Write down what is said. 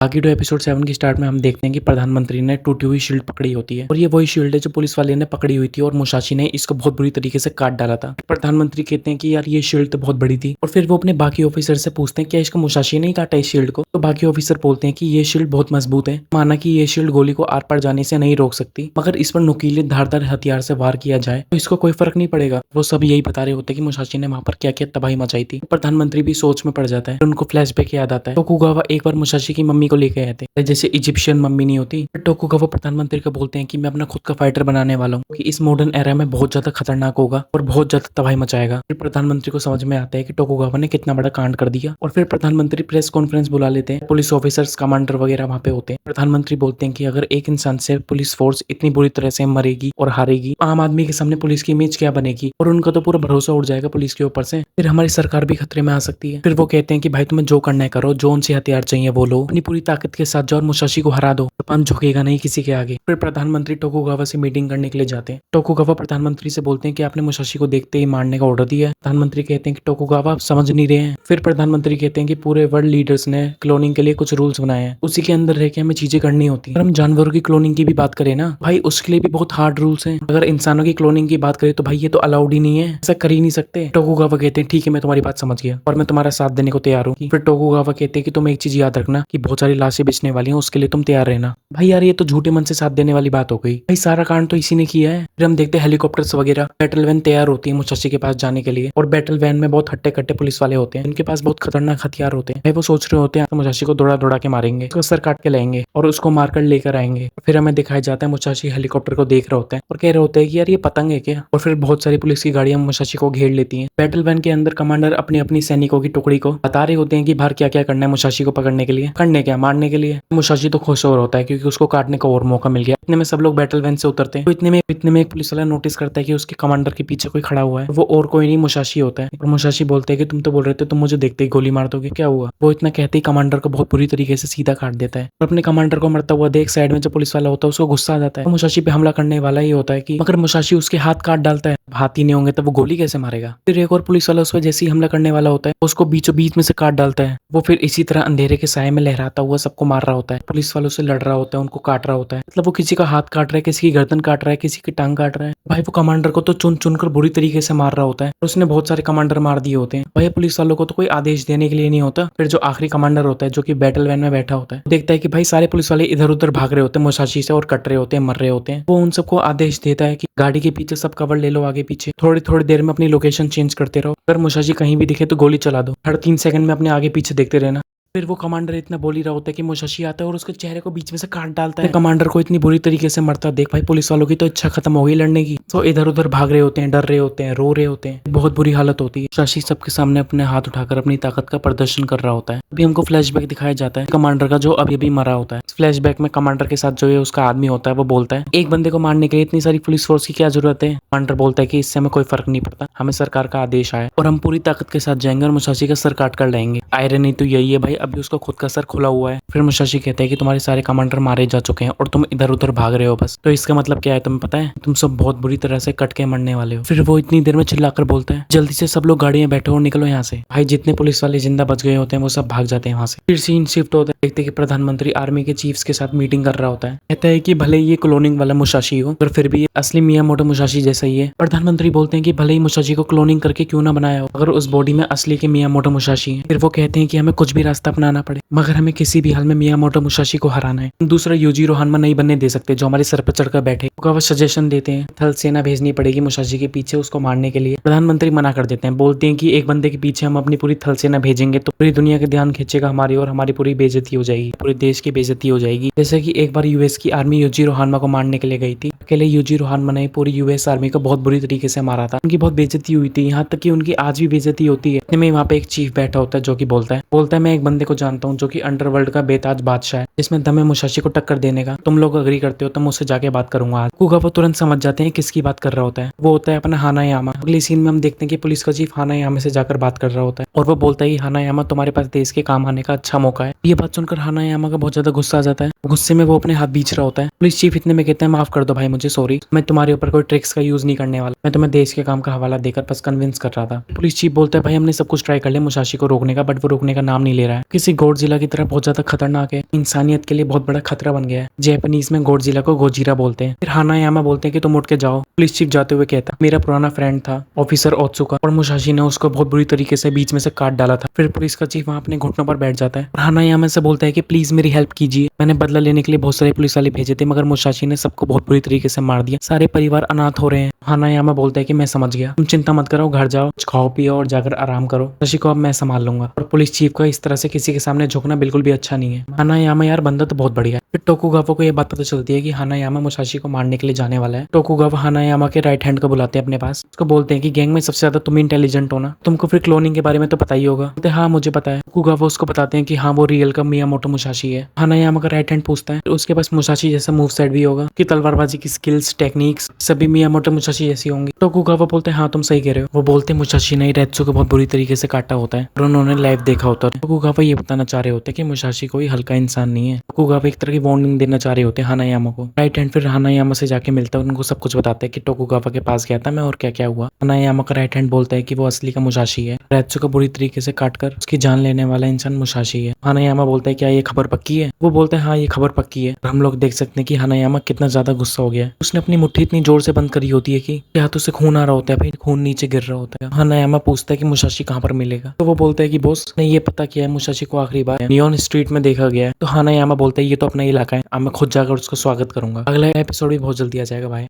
बाकी 7 की स्टार्ट में हम देखते हैं कि प्रधानमंत्री ने टूटी हुई शील्ड पकड़ी होती है और ये वही शील्ड है जो पुलिस वाले ने पकड़ी हुई थी और मुसाशी ने इसको बहुत बुरी तरीके से काट डाला था। प्रधानमंत्री कहते हैं कि यार ये शील्ड तो बहुत बड़ी थी और फिर वो अपने बाकी ऑफिसर से पूछते हैं क्या इसको मुसाशी ने ही काटा इस शील्ड को। तो बाकी ऑफिसर बोलते हैं कि ये शील्ड बहुत मजबूत है, माना कि ये शील्ड गोली को आर पार जाने से नहीं रोक सकती, मगर इस पर नुकीले धारदार हथियार से वार किया जाए तो इसको कोई फर्क नहीं पड़ेगा। वो सब यही बता रहे होते हैं कि मुसाशी ने वहां पर क्या क्या तबाही मचाई थी। प्रधानमंत्री भी सोच में पड़ जाता है, उनको फ्लैशबैक याद आता है। टोकुगावा एक बार मुसाशी की मम्मी को लेके आए थे, जैसे इजिप्शियन मम्मी नहीं होती। टोकुगावा प्रधानमंत्री को बोलते हैं कि मैं अपना खुद का फाइटर बनाने वाला हूँ कि इस मॉडर्न एरा में बहुत ज्यादा खतरनाक होगा और बहुत ज्यादा तबाही मचाएगा। फिर प्रधानमंत्री को समझ में आता है कि टोकुगावा ने कितना बड़ा कांड कर दिया और फिर प्रधानमंत्री प्रेस कॉन्फ्रेंस बुला लेते हैं। पुलिस ऑफिसर्स, कमांडर वगैरह वहां पे होते हैं। प्रधानमंत्री बोलते हैं कि अगर एक इंसान से पुलिस फोर्स इतनी बुरी तरह से मरेगी और हारेगी, आम आदमी के सामने पुलिस की इमेज क्या बनेगी और उनका तो पूरा भरोसा उड़ जाएगा पुलिस के ऊपर से। फिर हमारी सरकार भी खतरे में आ सकती है। फिर वो कहते हैं कि भाई तुम्हें जो करना है करो, जो उनसे हथियार चाहिए वो लो, अपनी पूरी ताकत के साथ जाओ और मुसाशी को हरा दो, जापान झुकेगा नहीं किसी के आगे। फिर प्रधानमंत्री टोकुगावा से मीटिंग करने के लिए जाते हैं। टोकुगावा प्रधानमंत्री से बोलते हैं कि आपने मुसाशी को देखते ही मारने का ऑर्डर दिया है। प्रधानमंत्री कहते हैं कि टोकुगावा आप समझ नहीं रहे हैं। फिर प्रधानमंत्री कहते हैं कि पूरे वर्ल्ड लीडर्स ने क्लोनिंग के लिए कुछ रूल्स बनाए हैं, उसी के अंदर रह के हमें चीजें करनी होती है। अगर हम जानवरों की क्लोनिंग की भी बात करें ना भाई, उसके लिए भी बहुत हार्ड रूल्स हैं। अगर इंसानों की क्लोनिंग की बात करें तो भाई ये तो अलाउड ही नहीं है, ऐसा कर ही नहीं सकते। टोकुगावा कहते हैं ठीक है मैं तुम्हारी बात समझ गया और मैं तुम्हारा साथ देने को तैयार हूँ। फिर टोकुगावा कहते हैं कि तुम एक चीज याद रखना कि बहुत सारी लाशें बेचने वाली हैं, उसके लिए तुम तैयार रहना। भाई यार ये तो झूठे मन से साथ देने वाली बात हो गई। भाई सारा कांड तो इसी ने किया है। फिर हम देखते हैं हेलीकॉप्टर्स वगैरह, बैटल वैन तैयार होती है मुसाशी के पास जाने के लिए और बैटल वैन में बहुत हट्टे कट्टे पुलिस वाले होते हैं, इनके पास बहुत खतरनाक हथियार होते हैं। भाई वो सोच रहे होते हैं मुसाशी को दौड़ा दौड़ा के मारेंगे, उसका सर काट के लाएंगे और उसको मारकर लेकर आएंगे। फिर हमें दिखाया जाता है मुसाशी हेलीकॉप्टर को देख रहे होते हैं और कह रहे होते हैं कि यार ये पतंग है क्या। और फिर बहुत सारी पुलिस की गाड़ियां मुसाशी को घेर लेती हैं। बैटल वैन के अंदर कमांडर अपनी अपनी सैनिकों की टुकड़ी को बता रहे होते हैं कि बाहर क्या क्या करना है मुसाशी को पकड़ने के लिए, करने क्या मारने के लिए। मुसाशी तो खुश हो रहा होता है क्योंकि उसको काटने का और मौका मिल गया। इतने में सब लोग बैटल वैन से उतरते हैं तो इतने में एक पुलिस वाला नोटिस करता है कि उसके कमांडर के पीछे कोई खड़ा हुआ है। वो और कोई नहीं मुसाशी होता है और मुसाशी बोलते हैं कि तुम तो बोल रहे थे तुम मुझे देखते ही गोली मार दोगे, क्या हुआ। वो इतना कहते ही कमांडर को बहुत बुरी तरीके से सीधा काट देता है और अपने कमांडर को मरता हुआ देख साइड में जो पुलिस वाला होता है उसको गुस्सा आ जाता है। तो मुसाशी पे हमला करने वाला ही होता है कि मगर मुसाशी उसके हाथ काट डालता है। हाथ ही नहीं होंगे तो वो गोली कैसे मारेगा। फिर एक और पुलिस वाला उस पर जैसे ही हमला करने वाला होता है उसको बीचों बीच में से काट डालता है। वो फिर इसी तरह अंधेरे के साए में लहराता हुआ सबको मार रहा होता है, पुलिस वालों से लड़ रहा होता है, उनको काट रहा होता है। मतलब वो किसी का हाथ काट रहा है, किसी की गर्दन काट रहा है, किसी की टांग काट रहा है। भाई वो कमांडर को तो चुन चुन कर बुरी तरीके से मार रहा होता है और उसने बहुत सारे कमांडर मार दिए होते हैं। भाई पुलिस वालों को तो कोई आदेश देने के लिए नहीं होता। फिर जो आखिरी कमांडर होता है जो कि बैटल वैन में बैठा होता है देखता है कि भाई सारे पुलिस वाले इधर उधर भाग रहे होते हैं मुसाशी से और कट रहे होते हैं, मर रहे होते हैं। वो उन सबको आदेश देता है कि गाड़ी के पीछे सब कवर ले लो, आगे पीछे थोड़ी थोड़ी देर में अपनी लोकेशन चेंज करते रहो, अगर मुसाशी कहीं भी दिखे तो गोली चला दो, हर 3 सेकंड में अपने आगे पीछे देखते रहना। फिर वो कमांडर इतना बोल ही रहा होता है कि मुसाशी आता है और उसके चेहरे को बीच में से काट डालता है। कमांडर को इतनी बुरी तरीके से मरता देख भाई पुलिस वालों की तो इच्छा खत्म हो गई लड़ने की। तो इधर उधर भाग रहे होते हैं, डर रहे होते हैं, रो रहे होते हैं, बहुत बुरी हालत होती है। मुसाशी सबके सामने अपने हाथ उठाकर अपनी ताकत का प्रदर्शन कर रहा होता है। अभी हमको फ्लैशबैक दिखाया जाता है कमांडर का जो अभी अभी मरा होता है। फ्लैशबैक में कमांडर के साथ जो है उसका आदमी होता है, वो बोलता है एक बंदे को मारने के लिए इतनी सारी पुलिस फोर्स की क्या जरूरत है। कमांडर बोलता है कि इससे हमें कोई फर्क नहीं पड़ता, हमें सरकार का आदेश आया और हम पूरी ताकत के साथ जाएंगे और मुसाशी का सर काट कर लाएंगे। आयरनी तो यही है भाई, अभी उसका खुद का सर खुला हुआ है। फिर मुसाशी कहता है कि तुम्हारे सारे कमांडर मारे जा चुके हैं और तुम इधर उधर भाग रहे हो बस, तो इसका मतलब क्या है तुम्हें पता है, तुम सब बहुत बुरी तरह से कट के मरने वाले हो। फिर वो इतनी देर में चिल्लाकर बोलता है जल्दी से सब लोग गाड़ियां बैठो और निकलो यहाँ से। भाई जितने पुलिस वाले जिंदा बच गए होते हैं वो सब भाग जाते हैं वहां से। फिर सीन शिफ्ट होता है, देखते हैं कि प्रधानमंत्री आर्मी के चीफ्स के साथ मीटिंग कर रहा होता है। कहता है कि भले ये क्लोनिंग वाला मुसाशी हो पर फिर भी असली मियामोटो मुसाशी जैसा ही है। प्रधानमंत्री बोलते हैं कि भले ही मुसाशी को क्लोनिंग करके क्यों ना बनाया हो, अगर उस बॉडी में असली के मियामोटो मुसाशी है। फिर वो कहते हैं कि हमें कुछ भी रास्ता अपनाना पड़े मगर हमें किसी भी हाल में मियामोटो मुसाशी को हराना है। दूसरा यूजिरो हानमा नहीं बनने दे सकते जो हमारे सर पर चढ़कर बैठे। वो सजेशन देते हैं थल सेना भेजनी पड़ेगी मुसाशी के पीछे उसको मारने के लिए। प्रधानमंत्री मना कर देते हैं, बोलते हैं कि एक बंदे के पीछे हम अपनी पूरी थल सेना भेजेंगे तो पूरी दुनिया का ध्यान खींचेगा हमारी और हमारी पूरी बेइज्जती हो जाएगी, पूरे देश की बेइज्जती हो जाएगी। जैसे कि एक बार यूएस की आर्मी यूजिरो हानमा को मारने के लिए गई थी, अकेले यूजिरो हानमा ने पूरी यूएस आर्मी को बहुत बुरी तरीके से मारा था। उनकी बहुत बेइज्जती हुई थी, यहाँ तक कि उनकी आज भी बेइज्जती होती है। इतने में वहाँ पे एक चीफ बैठा होता है जो कि बोलता है मैं एक बंदे को जानता हूँ जो कि अंडरवर्ल्ड का बेताज बादशाह है, जिसमें दम है मुसाशी को टक्कर देने का। तुम लोग अग्री करते हो तो मैं उससे जाके बात करूंगा आज। कुगावा तुरंत समझ जाते हैं किसकी बात कर रहा होता है, वो होता है अपना हानायामा। अगले सीन में हम देखते हैं कि पुलिस का चीफ हानायामा से जाकर बात कर रहा होता है और वो बोलता है हानायामा तुम्हारे पास देश के काम आने का अच्छा मौका है। ये बात सुनकर हानायामा का बहुत ज्यादा गुस्सा आ जाता है, गुस्से में वो अपने हाथ बीच रहा होता है। पुलिस चीफ इतने में कहता है माफ कर दो भाई मुझे, मुझे सॉरी, मैं तुम्हारे ऊपर कोई ट्रिक्स का यूज नहीं करने वाला, मैं तुम्हें देश के काम का हवाला देकर बस कन्विंस कर रहा था। पुलिस चीफ बोलता है भाई हमने सब कुछ ट्राई कर लिया मुसाशी को रोकने का, बट वो रोकने का नाम नहीं ले रहा है। किसी गॉडजिला की तरह बहुत ज्यादा खतरनाक है, इंसानियत के लिए बहुत बड़ा खतरा बन गया है। जैपनीज में गॉडजिला को गोजीरा बोलते हैं। फिर हानायामा बोलते हैं कि तुम उठ के जाओ। पुलिस चीफ जाते हुए कहता मेरा पुराना फ्रेंड था ऑफिसर ओत्सुका, और मुसाशी ने उसको बहुत बुरी तरीके से बीच में से काट डाला था। फिर पुलिस का चीफ वहां अपने घुटनों पर बैठ जाता है और हानायामा से बोलता है कि प्लीज मेरी हेल्प कीजिए, मैंने बदला लेने के लिए बहुत सारे पुलिस वाले भेजे थे, मगर मुसाशी ने सबको बहुत बुरी तरीके से मार दिया, सारे परिवार अनाथ हो रहे हैं। हानायामा बोलता है कि मैं समझ गया, तुम चिंता मत करो, घर जाओ, कुछ खाओ पियो और जाकर आराम करो, मुसाशी को अब मैं संभाल लूंगा। और पुलिस चीफ का इस तरह से किसी के सामने झुकना बिल्कुल भी अच्छा नहीं है। हानायामा यार बंदा तो बहुत बढ़िया है। फिर टोकुगावा को यह बात पता चलती है कि हानायामा मुसाशी को मारने के लिए जाने वाला है। टोकुगावा हानायामा के राइट हैंड को बुलाते हैं अपने पास, उसको बोलते हैं कि गैंग में सबसे ज्यादा तुम इंटेलिजेंट हो ना, तुमको फिर क्लोनिंग के बारे में तो पता ही होगा। बोलते हाँ मुझे पता है। टोकुगावा उसको बताते हैं कि हाँ वो रियल का मियामोटो मुसाशी है। हानायामा का राइट हैंड पूछता है उसके पास मुसाशी जैसा मूव सेट भी होगा कि तलवारबाजी की स्किल्स टेक्निक्स सभी मियामोटो मुसाशी जैसी होंगी। टोकुगावा बोलते हैं हाँ तुम सही कह रहे हो। वो बोलते हैं मुसाशी ने रेत्सु को बहुत बुरी तरीके से काटा होता है और उन्होंने लाइव देखा होता है। टोकुगावा ये बताना चाह रहे होते हैं कि मुसाशी कोई हल्का इंसान नहीं है। टोकुगावा एक तरह की वार्निंग देना चाह रहे होते हैं हानायामा को। राइट हैंड फिर हानायामा से जाके मिलता है, उनको सब कुछ बताता है कि टोकुगावा के पास गया था मैं और क्या क्या हुआ। हानायामा का राइट हैंड बोलता है कि वो असली का मुसाशी है, रेत्सु को बुरी तरीके से काटकर उसकी जान लेने वाला इंसान मुसाशी है। हानायामा बोलता है क्या ये खबर पक्की है? वो बोलता है हाँ ये खबर पक्की है। हम लोग देख सकते हैं कि हानायामा कितना ज्यादा गुस्सा हो गया है। उसने अपनी मुट्ठी इतनी जोर से बंद करी होती है कि हाथों से खून आ रहा होता है, भाई खून नीचे गिर रहा होता है। हानायामा पूछता है कि मुसाशी कहाँ पर मिलेगा, तो वो बोलता है कि बॉस ने ये पता किया है मुसाशी को आखिरी बार नियॉन स्ट्रीट में देखा गया है। तो हानायामा बोलता है ये तो अपना इलाका है, अब मैं खुद जाकर उसका स्वागत करूंगा। अगला एपिसोड भी बहुत जल्दी आ जाएगा भाई।